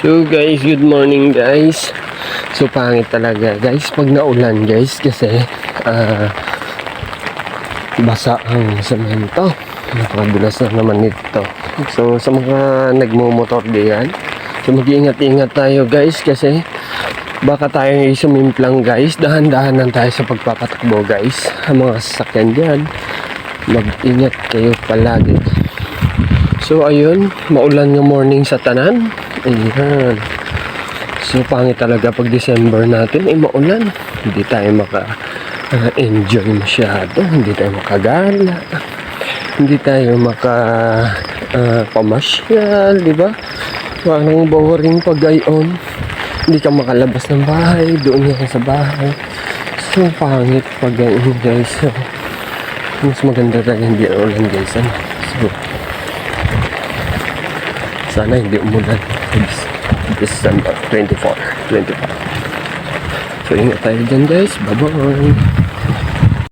So guys, good morning guys. So pangit talaga guys pag naulan guys kasi basa ang semento. Napakadulas na naman nito. So sa mga nagmumotor diyan, so mag-iingat-ingat tayo guys kasi baka tayo sumimplang guys. Dahan-dahan lang tayo sa pagpapatakbo guys. Ang mga sasakyan diyan, mag-ingat kayo palagi. So ayun, maulan ng morning sa tanan. Ayan. So pangit talaga pag December natin ay maulan. Hindi tayo enjoy masyado. Hindi tayo makagala. Hindi tayo pamasyal, di ba? Parang boring pag gayon. Hindi ka makalabas ng bahay. Doon yan sa bahay. So pangit pag gayon guys. So, mas maganda talaga hindi ulan guys. So sana hindi umulan. December 24. So ingat tayo dyan guys. Bye bye.